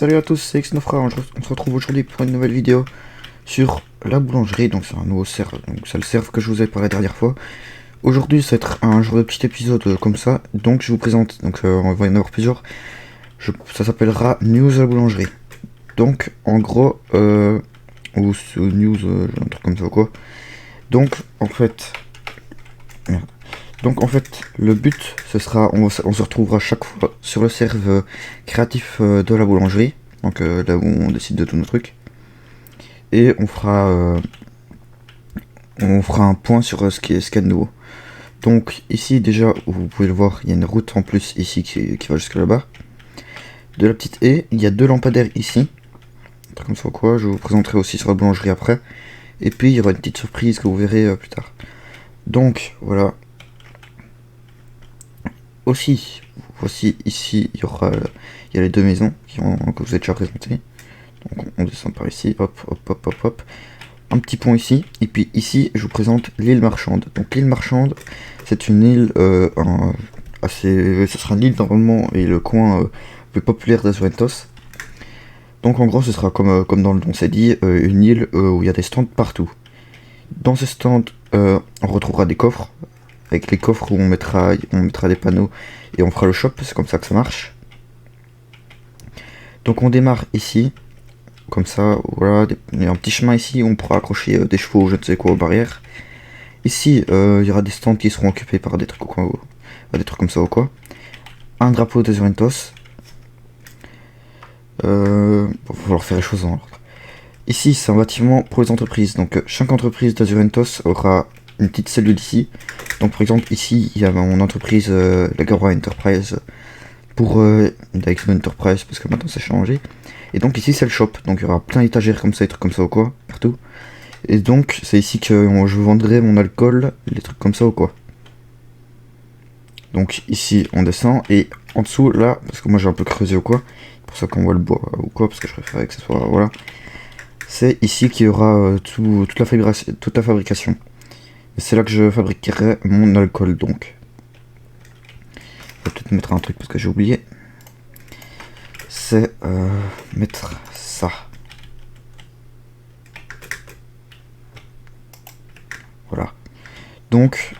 Salut à tous, c'est Xnofra. On se retrouve aujourd'hui pour une nouvelle vidéo sur la boulangerie. Donc c'est un nouveau serve, donc c'est le serve que je vous ai parlé la dernière fois. Aujourd'hui ça va être un genre de petit épisode comme ça. Donc je vous présente, donc on va y en avoir plusieurs. Ça s'appellera News à la boulangerie. Donc en gros, ou news, un truc comme ça ou quoi. Donc en fait, merde. Donc en fait, le but, ce sera, on se retrouvera chaque fois sur le serve créatif de la boulangerie, donc là où on décide de tous nos trucs, et on fera un point sur ce qu'il y a de nouveau. Donc ici déjà, vous pouvez le voir, il y a une route en plus ici qui va jusque là-bas. De la petite haie, il y a deux lampadaires ici, un truc comme ça ou quoi, je vous présenterai aussi sur la boulangerie après. Et puis il y aura une petite surprise que vous verrez plus tard. Donc voilà. Aussi, voici ici, il y a les deux maisons que vous avez déjà présentées. Donc on descend par ici, hop, hop, hop, hop, hop. Un petit pont ici, et puis ici, je vous présente l'île marchande. Donc l'île marchande, c'est une île ce sera l'île normalement et le coin le plus populaire d'Azuentos. Donc en gros, ce sera comme dans le nom c'est dit, une île où il y a des stands partout. Dans ces stands, on retrouvera des coffres. Avec les coffres où on mettra des panneaux et on fera le shop, c'est comme ça que ça marche. Donc on démarre ici, comme ça, voilà, il y a un petit chemin ici où on pourra accrocher des chevaux, je ne sais quoi, aux barrières. Ici, il y aura des stands qui seront occupés par des trucs, des trucs comme ça ou quoi. Un drapeau de Zuentos. Il va falloir faire les choses en ordre. Ici, c'est un bâtiment pour les entreprises, donc chaque entreprise d'Azuentos aura une petite cellule ici. Donc par exemple ici il y a mon entreprise la Gabra Enterprise pour Dixon Enterprise parce que maintenant c'est changé. Et donc ici c'est le shop, donc il y aura plein d'étagères comme ça, des trucs comme ça ou quoi, partout. Et donc c'est ici que je vendrai mon alcool, les trucs comme ça ou quoi. Donc ici on descend et en dessous là, parce que moi j'ai un peu creusé ou quoi, pour ça qu'on voit le bois ou quoi, parce que je préfère que ce soit, voilà. C'est ici qu'il y aura toute la fabrication. C'est là que je fabriquerai mon alcool donc. Je vais peut-être mettre un truc parce que j'ai oublié. C'est mettre ça. Voilà. Donc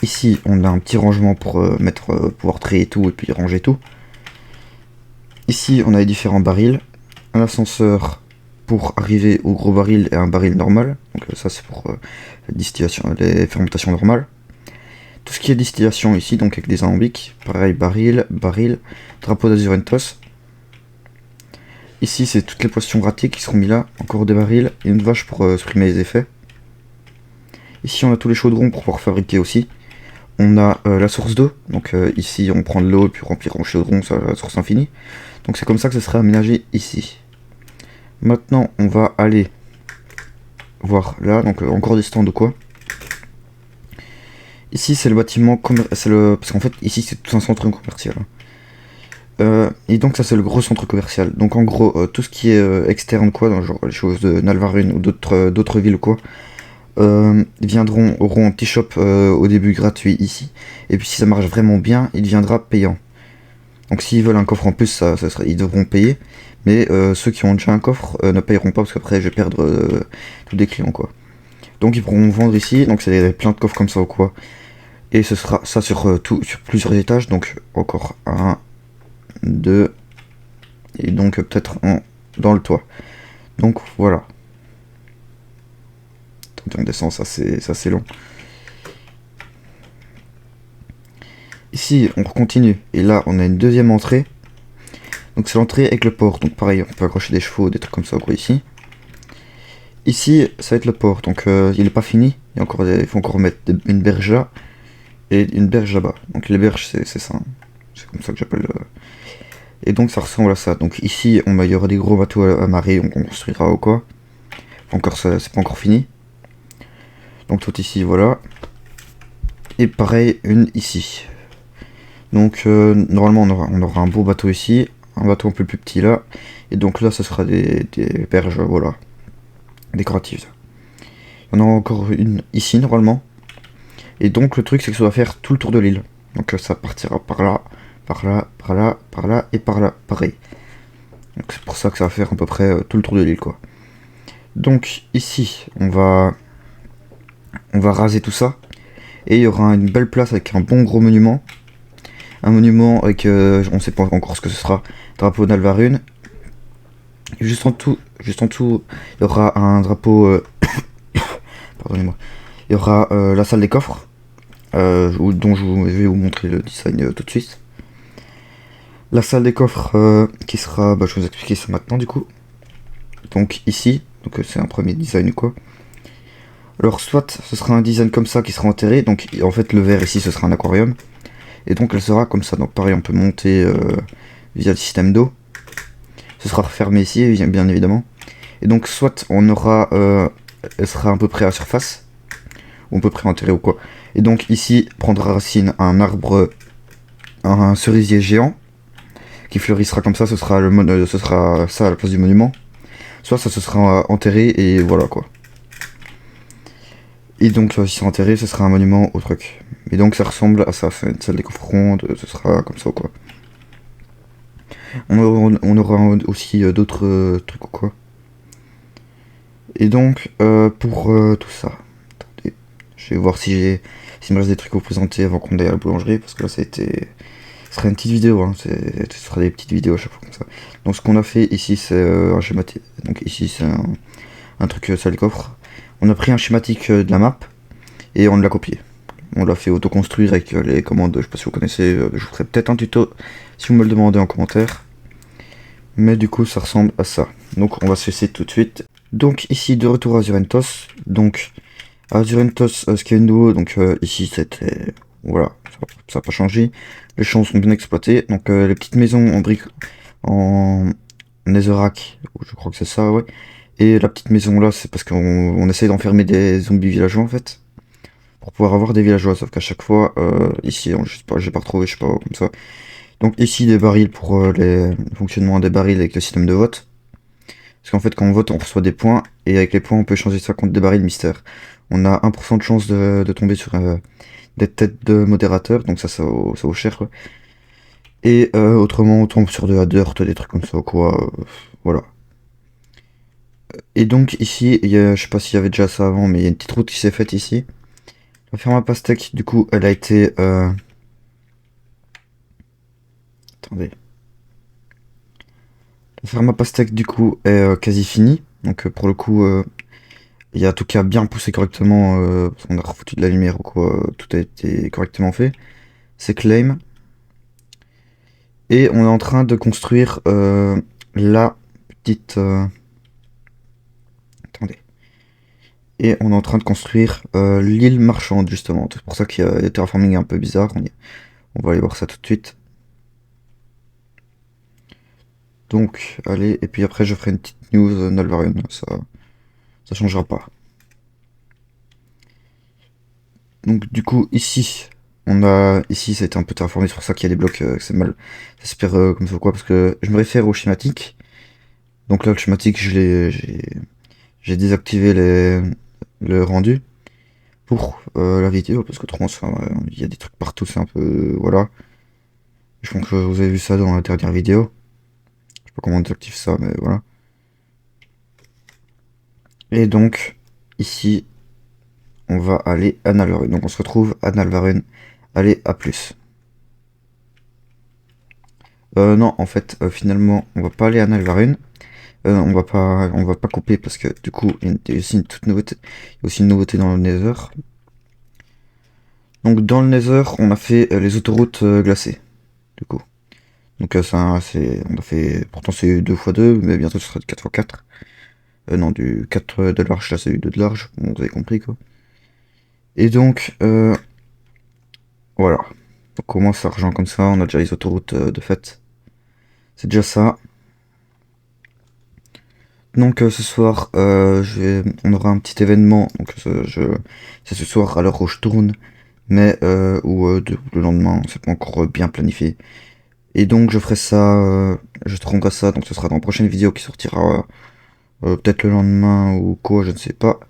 ici on a un petit rangement pour pouvoir trier tout et puis ranger tout. Ici on a les différents barils. Un ascenseur pour arriver au gros baril et un baril normal. Donc ça c'est pour distillation, les fermentations normales. Tout ce qui est distillation ici, donc avec des alambics, pareil, baril, drapeau d'Azuentos. Ici c'est toutes les potions ratées qui seront mis là, encore des barils et une vache pour supprimer les effets. Ici on a tous les chaudrons pour pouvoir fabriquer aussi. On a la source d'eau, donc ici on prend de l'eau et puis remplir en chaudron, ça la source infinie. Donc c'est comme ça que ça sera aménagé ici. Maintenant on va aller voir là, donc encore des stands ou quoi. Ici c'est le bâtiment parce qu'en fait ici c'est tout un centre commercial. Et donc ça c'est le gros centre commercial. Donc en gros tout ce qui est externe quoi, dans genre les choses de Nalvarune ou d'autres villes ou quoi, auront un petit shop au début gratuit ici. Et puis si ça marche vraiment bien, il deviendra payant. Donc s'ils veulent un coffre en plus, ils devront payer. Mais ceux qui ont déjà un coffre ne payeront pas parce qu'après je vais perdre tous des clients quoi. Donc ils pourront vendre ici, donc c'est plein de coffres comme ça ou quoi. Et ce sera ça sur plusieurs étages, donc encore un, deux, et donc peut-être un dans le toit. Donc voilà. Attendez, on descend, ça c'est long. Ici on continue, et là on a une deuxième entrée. Donc c'est l'entrée avec le port, donc pareil on peut accrocher des chevaux, des trucs comme ça quoi ici. Ici ça va être le port, donc il est pas fini, il faut encore mettre une berge là et une berge là-bas. Donc les berges c'est ça, hein. C'est comme ça que j'appelle. Et donc ça ressemble à ça. Donc ici il y aura des gros bateaux à marée, on construira ou quoi. Encore ça, c'est pas encore fini. Donc tout ici voilà. Et pareil une ici. Donc normalement on aura un beau bateau ici, un bateau un peu plus petit là. Et donc là ça sera des berges voilà, décoratives. Il y en aura encore une ici normalement. Et donc le truc c'est que ça doit faire tout le tour de l'île. Donc ça partira par là, par là, par là, par là et par là, pareil. Donc c'est pour ça que ça va faire à peu près tout le tour de l'île, quoi. Donc ici, on va raser tout ça. Et il y aura une belle place avec un bon gros monument. Un monument avec, on sait pas encore ce que ce sera, drapeau d'Alvarune. Juste en dessous, il y aura un drapeau, pardonnez-moi, il y aura la salle des coffres, dont je vais vous montrer le design tout de suite. La salle des coffres qui sera, je vais vous expliquer ça maintenant du coup. Donc ici, donc c'est un premier design ou quoi. Alors soit ce sera un design comme ça qui sera enterré, donc en fait le verre ici ce sera un aquarium. Et donc elle sera comme ça, donc pareil on peut monter via le système d'eau. Ce sera fermé ici bien évidemment. Et donc soit on aura, elle sera à peu près à surface, ou à peu près enterrée ou quoi. Et donc ici prendra racine un arbre, un cerisier géant, qui fleurissera comme ça, ce sera ça à la place du monument. Soit ça se sera enterré et voilà quoi. Et donc si c'est enterré, ce sera un monument au truc. Et donc ça ressemble à ça, c'est une salle des coffres ronde, ce sera comme ça quoi. On aura aussi d'autres trucs ou quoi. Et donc pour tout ça, attendez, je vais voir s'il me reste des trucs à vous présenter avant qu'on aille à la boulangerie, parce que là ça a été... Ce sera une petite vidéo, hein. Ce sera des petites vidéos à chaque fois comme ça. Donc ce qu'on a fait ici c'est un schématique. Donc ici c'est un truc salle des coffres. On a pris un schématique de la map et on l'a copié. On l'a fait autoconstruire avec les commandes, je sais pas si vous connaissez, je vous ferai peut-être un tuto si vous me le demandez en commentaire. Mais du coup ça ressemble à ça. Donc on va se laisser tout de suite. Donc ici de retour à Zurentos. Donc à Zurentos ce qui est nouveau, donc ici c'était... Voilà, ça n'a pas changé. Les champs sont bien exploités. Donc les petites maisons en briques, en netherrack, je crois que c'est ça, ouais. Et la petite maison là, c'est parce qu'on essaye d'enfermer des zombies villageois en fait. Pour pouvoir avoir des villageois, sauf qu'à chaque fois, ici, je sais pas, j'ai pas retrouvé, je sais pas, comme ça. Donc ici, des barils pour le fonctionnement des barils avec le système de vote. Parce qu'en fait, quand on vote, on reçoit des points, et avec les points, on peut changer ça contre des barils mystères. On a 1% de chance de tomber sur des têtes de modérateurs, donc ça vaut cher, quoi. Et autrement, on tombe sur de la dirt, des trucs comme ça, quoi. Voilà. Et donc ici, je sais pas s'il y avait déjà ça avant, mais il y a une petite route qui s'est faite ici. La ferme à pastèque, du coup, elle a été... Attendez. La ferme à pastèque, du coup, est quasi finie. Donc pour le coup, il y a tout qui a bien poussé correctement. On a refoutu de la lumière ou quoi. Tout a été correctement fait. C'est claim. Et on est en train de construire la petite... Attendez. Et on est en train de construire l'île marchande, justement. C'est pour ça qu'il y a des terraforming un peu bizarre. On va aller voir ça tout de suite. Donc, allez, et puis après je ferai une petite news Nalvarian, ça changera pas. Donc du coup, ici, ici ça a été un peu terraformé, c'est pour ça qu'il y a des blocs, c'est mal, ça se perd comme ça ou quoi, parce que je me réfère au schématique. Donc là, le schématique, j'ai désactivé le rendu pour la vidéo, parce que trop, il y a des trucs partout, c'est un peu, voilà. Je pense que vous avez vu ça dans la dernière vidéo. Je sais pas comment on désactive ça, mais voilà. Et donc, ici, on va aller à Nalvarun. Donc on se retrouve à Nalvarun. Allez, à plus. Non, en fait, finalement, on va pas aller à Nalvarun. On va pas couper parce que du coup, il y a aussi une toute nouveauté. Il y a aussi une nouveauté dans le Nether. Donc dans le Nether, on a fait les autoroutes glacées. Du coup. Donc ça, on a fait, pourtant c'est 2x2, mais bientôt ce sera du 4x4. Non, du 4 de large, là c'est du 2 de large. Bon, vous avez compris quoi. Et donc, voilà. On commence à rejoindre comme ça, on a déjà les autoroutes de fait. C'est déjà ça. Donc ce soir, on aura un petit événement. Donc c'est ce soir à l'heure où je tourne, mais le lendemain, c'est pas encore bien planifié. Et donc je ferai ça, je tournerai ça. Donc ce sera dans la prochaine vidéo qui sortira peut-être le lendemain ou quoi, je ne sais pas.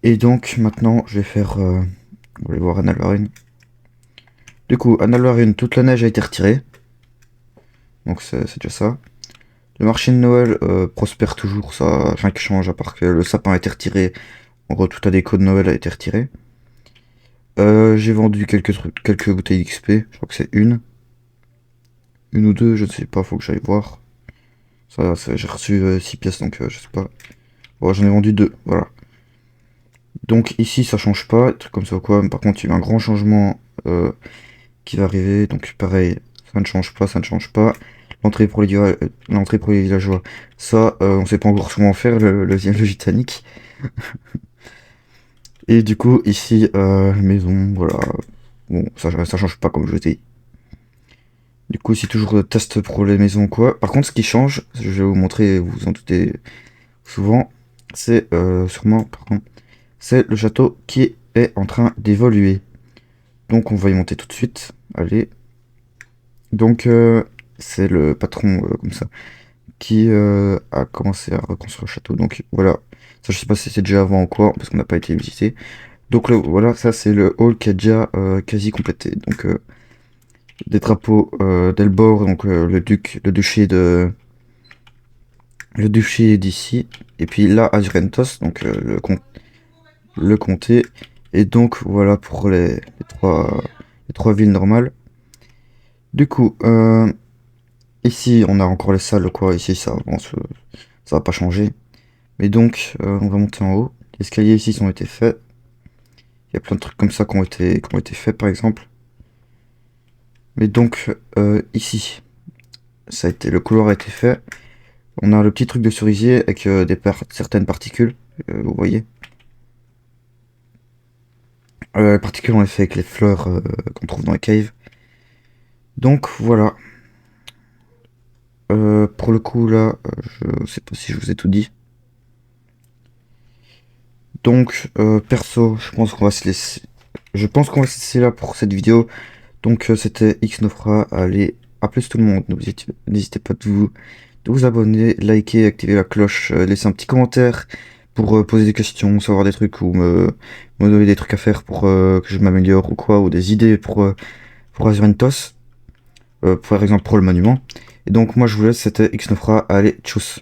Et donc maintenant, je vais faire, on va aller voir Analvarine. Du coup, Analvarine, toute la neige a été retirée. Donc c'est déjà ça. Le marché de Noël prospère toujours, ça rien qui change à part que le sapin a été retiré. En gros, toute la déco de Noël a été retirée. J'ai vendu quelques trucs, quelques bouteilles d'XP. Je crois que c'est une ou deux, je ne sais pas, faut que j'aille voir. J'ai reçu 6 pièces, donc je sais pas. Bon, j'en ai vendu 2, voilà. Donc ici, ça change pas, truc comme ça ou quoi. Mais par contre, il y a eu un grand changement qui va arriver. Donc pareil, ça ne change pas, ça ne change pas. L'entrée pour les villageois, ça, on sait pas encore comment faire, le Titanic. Et du coup, ici, maison, voilà. Bon, ça change pas comme je dis. Du coup, c'est toujours test pour les maisons, quoi. Par contre, ce qui change, je vais vous montrer, vous vous en doutez souvent, c'est sûrement, pardon, c'est le château qui est en train d'évoluer. Donc, on va y monter tout de suite. Allez. Donc, c'est le patron, comme ça, qui a commencé à reconstruire le château. Donc, voilà. Ça, je sais pas si c'est déjà avant ou quoi, parce qu'on n'a pas été visité. Donc, voilà, ça, c'est le hall qui est déjà quasi complété. Donc, des drapeaux d'Elbor, donc le duché d'ici, et puis là Azurentos, donc le comté, et donc voilà pour les trois villes normales. Du coup, ici on a encore les salles, quoi, ici ça avance, ça va pas changer. Mais donc, on va monter en haut. Les escaliers ici ont été faits. Il y a plein de trucs comme ça qui ont été faits par exemple. Mais donc, ici, le couloir a été fait. On a le petit truc de cerisier avec certaines particules, vous voyez. Les particules, on les fait avec les fleurs qu'on trouve dans les caves. Donc voilà. Pour le coup là, je sais pas si je vous ai tout dit. Donc perso, je pense qu'on va se laisser. Je pense qu'on va se laisser là pour cette vidéo. Donc c'était Xnofra. Allez, à plus tout le monde. N'hésitez pas de vous abonner, liker, activer la cloche, laisser un petit commentaire pour poser des questions, savoir des trucs ou me donner des trucs à faire pour que je m'améliore ou quoi, ou des idées pour Azurentos, par exemple pour le monument. Et donc moi je vous laisse, c'était Xnofra, allez, tchuss.